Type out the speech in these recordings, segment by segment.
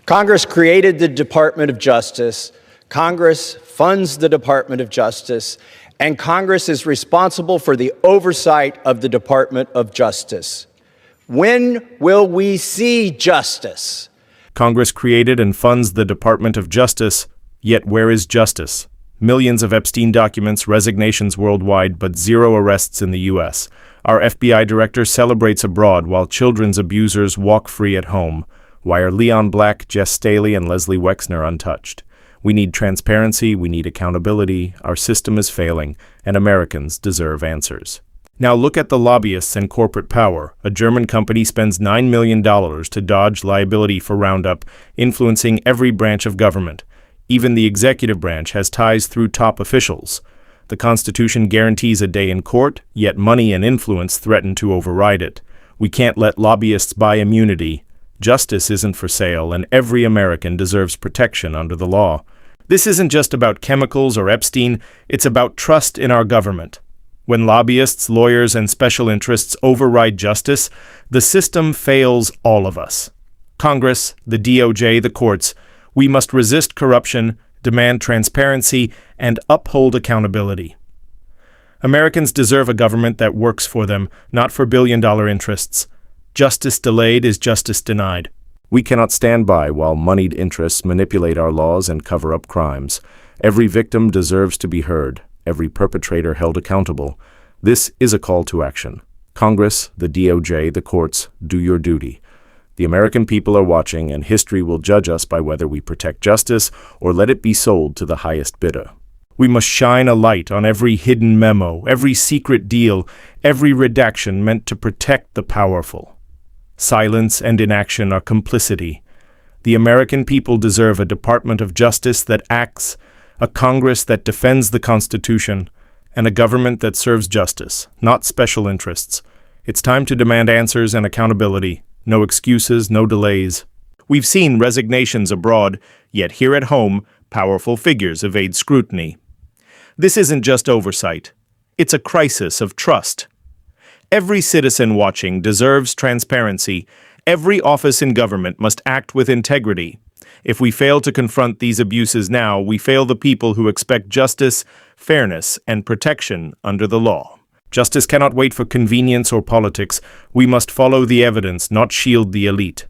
Congress created the Department of Justice, Congress funds the Department of Justice, and Congress is responsible for the oversight of the Department of Justice. When will we see justice? Congress created and funds the Department of Justice, yet where is justice? Millions of Epstein documents, resignations worldwide, but zero arrests in the U.S. Our FBI director celebrates abroad while children's abusers walk free at home. Why are Leon Black, Jess Staley, and Leslie Wexner untouched? We need transparency, we need accountability, our system is failing, and Americans deserve answers. Now look at the lobbyists and corporate power. A German company spends $9 million to dodge liability for Roundup, influencing every branch of government. Even the executive branch has ties through top officials. The Constitution guarantees a day in court, yet money and influence threaten to override it. We can't let lobbyists buy immunity. Justice isn't for sale, and every American deserves protection under the law. This isn't just about chemicals or Epstein, it's about trust in our government. When lobbyists, lawyers, and special interests override justice, the system fails all of us. Congress, the DOJ, the courts, we must resist corruption, demand transparency, and uphold accountability. Americans deserve a government that works for them, not for billion-dollar interests. Justice delayed is justice denied. We cannot stand by while moneyed interests manipulate our laws and cover up crimes. Every victim deserves to be heard, every perpetrator held accountable. This is a call to action. Congress, the DOJ, the courts, do your duty. The American people are watching, and history will judge us by whether we protect justice or let it be sold to the highest bidder. We must shine a light on every hidden memo, every secret deal, every redaction meant to protect the powerful. Silence and inaction are complicity. The American people deserve a Department of Justice that acts, a Congress that defends the Constitution, and a government that serves justice, not special interests. It's time to demand answers and accountability. No excuses, no delays. We've seen resignations abroad, yet here at home, powerful figures evade scrutiny. This isn't just oversight. It's a crisis of trust. Every citizen watching deserves transparency. Every office in government must act with integrity. If we fail to confront these abuses now, we fail the people who expect justice, fairness, and protection under the law. Justice cannot wait for convenience or politics. We must follow the evidence, not shield the elite.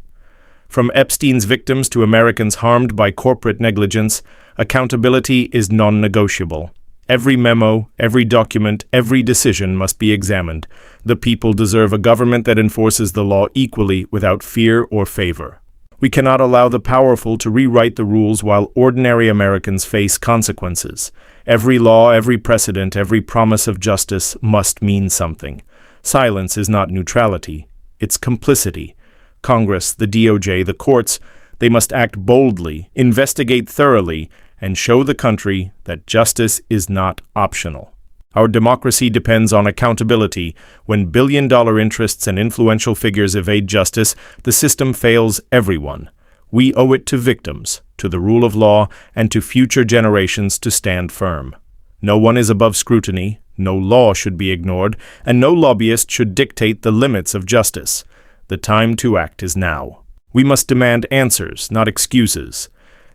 From Epstein's victims to Americans harmed by corporate negligence, accountability is non-negotiable. Every memo, every document, every decision must be examined. The people deserve a government that enforces the law equally without fear or favor. We cannot allow the powerful to rewrite the rules while ordinary Americans face consequences. Every law, every precedent, every promise of justice must mean something. Silence is not neutrality, it's complicity. Congress, the DOJ, the courts, they must act boldly, investigate thoroughly, and show the country that justice is not optional. Our democracy depends on accountability. When billion-dollar interests and influential figures evade justice, the system fails everyone. We owe it to victims, to the rule of law, and to future generations to stand firm. No one is above scrutiny, no law should be ignored, and no lobbyist should dictate the limits of justice. The time to act is now. We must demand answers, not excuses.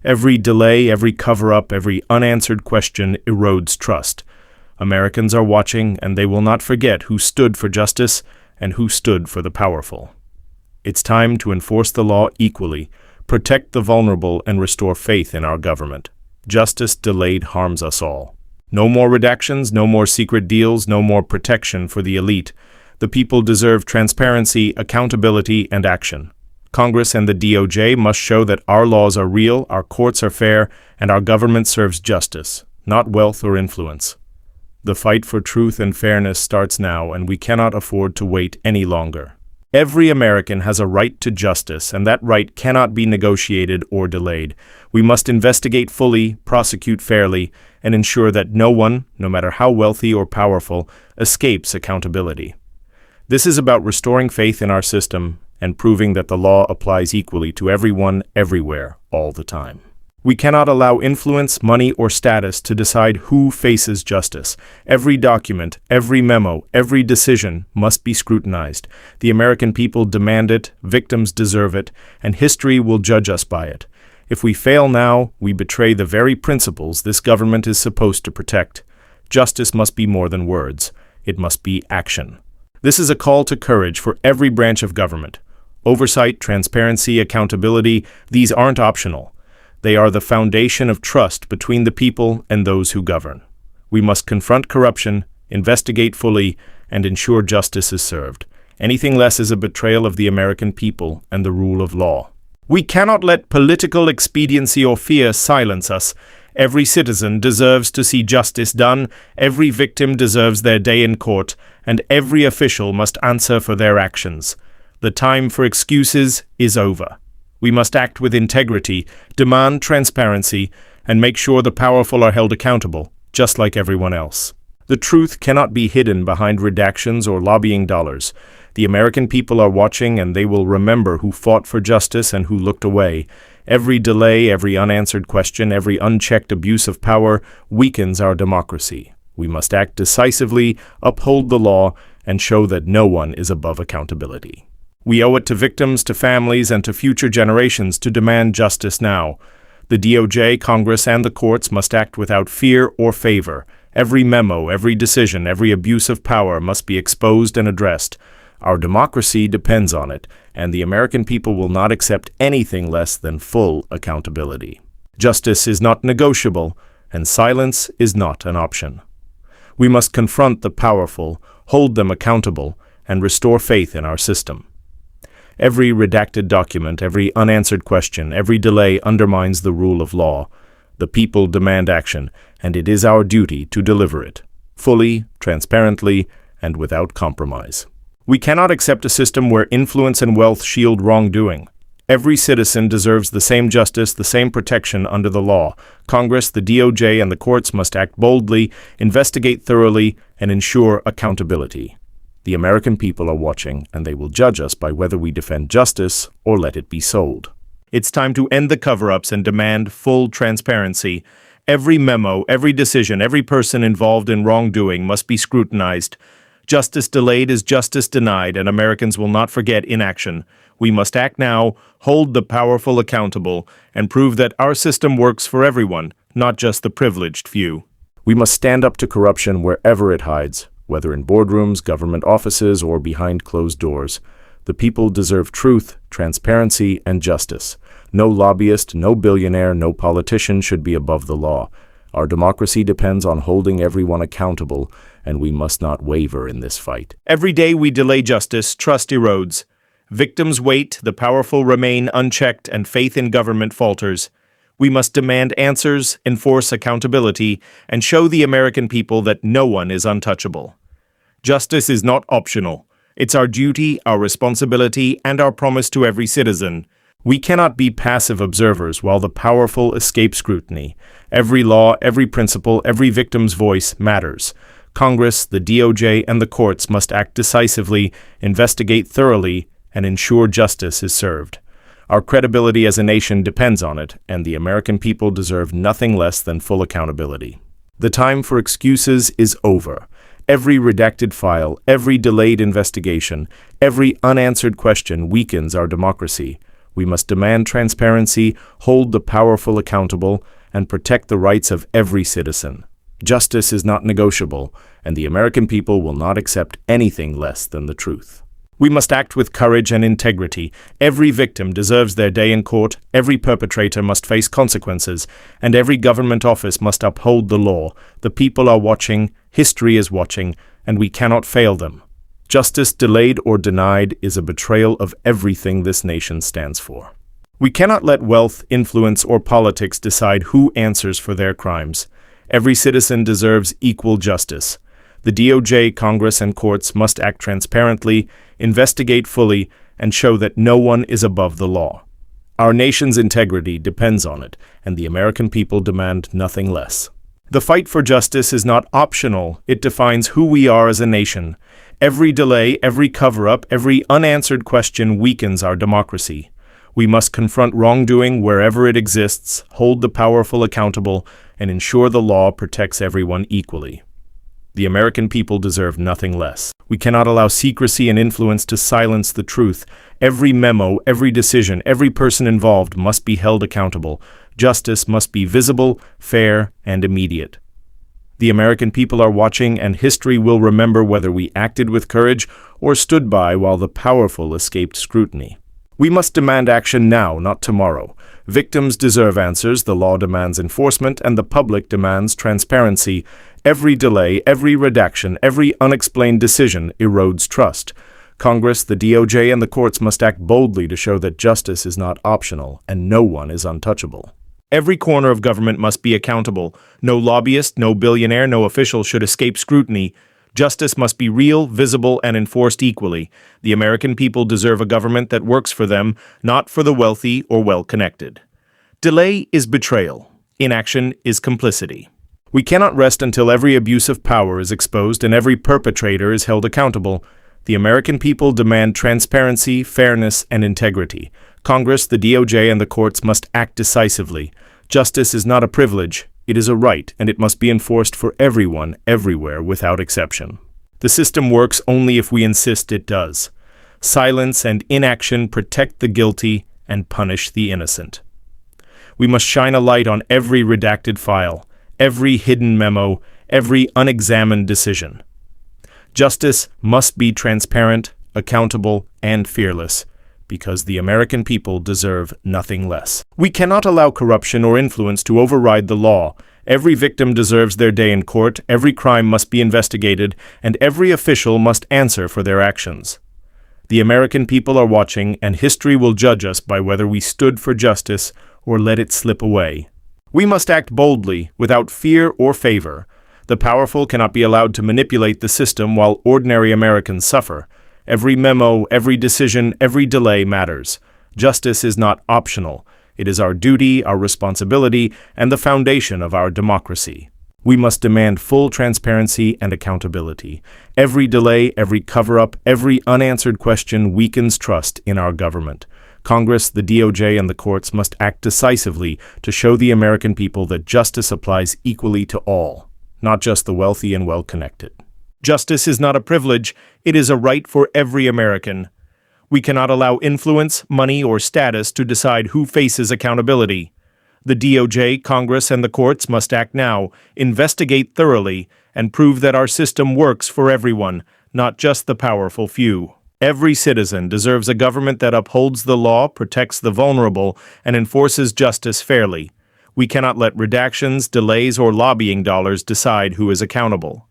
Every delay, every cover-up, every unanswered question erodes trust. Americans are watching, and they will not forget who stood for justice and who stood for the powerful. It's time to enforce the law equally, protect the vulnerable, and restore faith in our government. Justice delayed harms us all. No more redactions, no more secret deals, no more protection for the elite. The people deserve transparency, accountability, and action. Congress and the DOJ must show that our laws are real, our courts are fair, and our government serves justice, not wealth or influence. The fight for truth and fairness starts now, and we cannot afford to wait any longer. Every American has a right to justice, and that right cannot be negotiated or delayed. We must investigate fully, prosecute fairly, and ensure that no one, no matter how wealthy or powerful, escapes accountability. This is about restoring faith in our system and proving that the law applies equally to everyone, everywhere, all the time. We cannot allow influence, money, or status to decide who faces justice. Every document, every memo, every decision must be scrutinized. The American people demand it, victims deserve it, and history will judge us by it. If we fail now, we betray the very principles this government is supposed to protect. Justice must be more than words. It must be action. This is a call to courage for every branch of government. Oversight, transparency, accountability, these aren't optional. They are the foundation of trust between the people and those who govern. We must confront corruption, investigate fully, and ensure justice is served. Anything less is a betrayal of the American people and the rule of law. We cannot let political expediency or fear silence us. Every citizen deserves to see justice done, every victim deserves their day in court, and every official must answer for their actions. The time for excuses is over. We must act with integrity, demand transparency, and make sure the powerful are held accountable, just like everyone else. The truth cannot be hidden behind redactions or lobbying dollars. The American people are watching, and they will remember who fought for justice and who looked away. Every delay, every unanswered question, every unchecked abuse of power weakens our democracy. We must act decisively, uphold the law, and show that no one is above accountability. We owe it to victims, to families, and to future generations to demand justice now. The DOJ, Congress, and the courts must act without fear or favor. Every memo, every decision, every abuse of power must be exposed and addressed. Our democracy depends on it, and the American people will not accept anything less than full accountability. Justice is not negotiable, and silence is not an option. We must confront the powerful, hold them accountable, and restore faith in our system. Every redacted document, every unanswered question, every delay undermines the rule of law. The people demand action, and it is our duty to deliver it, fully, transparently, and without compromise. We cannot accept a system where influence and wealth shield wrongdoing. Every citizen deserves the same justice, the same protection under the law. Congress, the DOJ, and the courts must act boldly, investigate thoroughly, and ensure accountability. The American people are watching, and they will judge us by whether we defend justice or let it be sold. It's time to end the cover-ups and demand full transparency. Every memo, every decision, every person involved in wrongdoing must be scrutinized. Justice delayed is justice denied, and Americans will not forget inaction. We must act now, hold the powerful accountable, and prove that our system works for everyone, not just the privileged few. We must stand up to corruption wherever it hides, whether in boardrooms, government offices, or behind closed doors. The people deserve truth, transparency, and justice. No lobbyist, no billionaire, no politician should be above the law. Our democracy depends on holding everyone accountable, and we must not waver in this fight. Every day we delay justice, trust erodes. Victims wait, the powerful remain unchecked, and faith in government falters. We must demand answers, enforce accountability, and show the American people that no one is untouchable. Justice is not optional. It's our duty, our responsibility, and our promise to every citizen. We cannot be passive observers while the powerful escape scrutiny. Every law, every principle, every victim's voice matters. Congress, the DOJ, and the courts must act decisively, investigate thoroughly, and ensure justice is served. Our credibility as a nation depends on it, and the American people deserve nothing less than full accountability. The time for excuses is over. Every redacted file, every delayed investigation, every unanswered question weakens our democracy. We must demand transparency, hold the powerful accountable, and protect the rights of every citizen. Justice is not negotiable, and the American people will not accept anything less than the truth. We must act with courage and integrity. Every victim deserves their day in court, every perpetrator must face consequences, and every government office must uphold the law. The people are watching, history is watching, and we cannot fail them. Justice delayed or denied is a betrayal of everything this nation stands for. We cannot let wealth, influence, or politics decide who answers for their crimes. Every citizen deserves equal justice. The DOJ, Congress, and courts must act transparently, investigate fully, and show that no one is above the law. Our nation's integrity depends on it, and the American people demand nothing less. The fight for justice is not optional, it defines who we are as a nation. Every delay, every cover-up, every unanswered question weakens our democracy. We must confront wrongdoing wherever it exists, hold the powerful accountable, and ensure the law protects everyone equally. The American people deserve nothing less. We cannot allow secrecy and influence to silence the truth. Every memo, every decision, every person involved must be held accountable. Justice must be visible, fair, and immediate. The American people are watching, and history will remember whether we acted with courage or stood by while the powerful escaped scrutiny. We must demand action now, not tomorrow. Victims deserve answers, the law demands enforcement, and the public demands transparency. Every delay, every redaction, every unexplained decision erodes trust. Congress, the DOJ, and the courts must act boldly to show that justice is not optional and no one is untouchable. Every corner of government must be accountable. No lobbyist, no billionaire, no official should escape scrutiny. Justice must be real, visible, and enforced equally. The American people deserve a government that works for them, not for the wealthy or well-connected. Delay is betrayal. Inaction is complicity. We cannot rest until every abuse of power is exposed and every perpetrator is held accountable. The American people demand transparency, fairness, and integrity. Congress, the DOJ, and the courts must act decisively. Justice is not a privilege. It is a right, and it must be enforced for everyone, everywhere, without exception. The system works only if we insist it does. Silence and inaction protect the guilty and punish the innocent. We must shine a light on every redacted file, every hidden memo, every unexamined decision. Justice must be transparent, accountable, and fearless, because the American people deserve nothing less. We cannot allow corruption or influence to override the law. Every victim deserves their day in court, every crime must be investigated, and every official must answer for their actions. The American people are watching, and history will judge us by whether we stood for justice or let it slip away. We must act boldly, without fear or favor. The powerful cannot be allowed to manipulate the system while ordinary Americans suffer. Every memo, every decision, every delay matters. Justice is not optional. It is our duty, our responsibility, and the foundation of our democracy. We must demand full transparency and accountability. Every delay, every cover-up, every unanswered question weakens trust in our government. Congress, the DOJ, and the courts must act decisively to show the American people that justice applies equally to all, not just the wealthy and well-connected. Justice is not a privilege, it is a right for every American. We cannot allow influence, money, or status to decide who faces accountability. The DOJ, Congress, and the courts must act now, investigate thoroughly, and prove that our system works for everyone, not just the powerful few. Every citizen deserves a government that upholds the law, protects the vulnerable, and enforces justice fairly. We cannot let redactions, delays, or lobbying dollars decide who is accountable.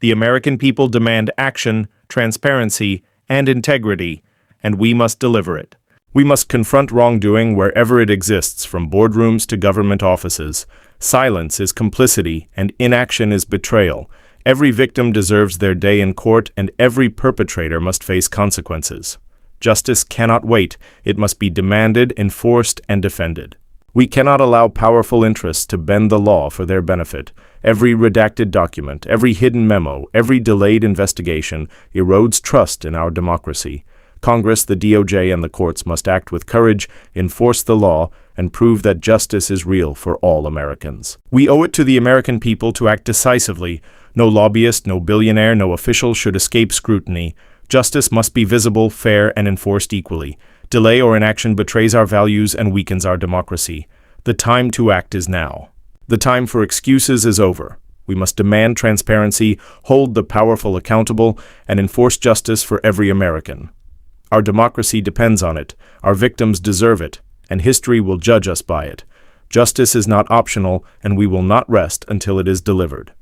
The American people demand action, transparency, and integrity, and we must deliver it. We must confront wrongdoing wherever it exists, from boardrooms to government offices. Silence is complicity, and inaction is betrayal. Every victim deserves their day in court, and every perpetrator must face consequences. Justice cannot wait. It must be demanded, enforced, and defended. We cannot allow powerful interests to bend the law for their benefit. Every redacted document, every hidden memo, every delayed investigation erodes trust in our democracy. Congress, the DOJ, and the courts must act with courage, enforce the law, and prove that justice is real for all Americans. We owe it to the American people to act decisively. No lobbyist, no billionaire, no official should escape scrutiny. Justice must be visible, fair, and enforced equally. Delay or inaction betrays our values and weakens our democracy. The time to act is now. The time for excuses is over. We must demand transparency, hold the powerful accountable, and enforce justice for every American. Our democracy depends on it, our victims deserve it, and history will judge us by it. Justice is not optional, and we will not rest until it is delivered.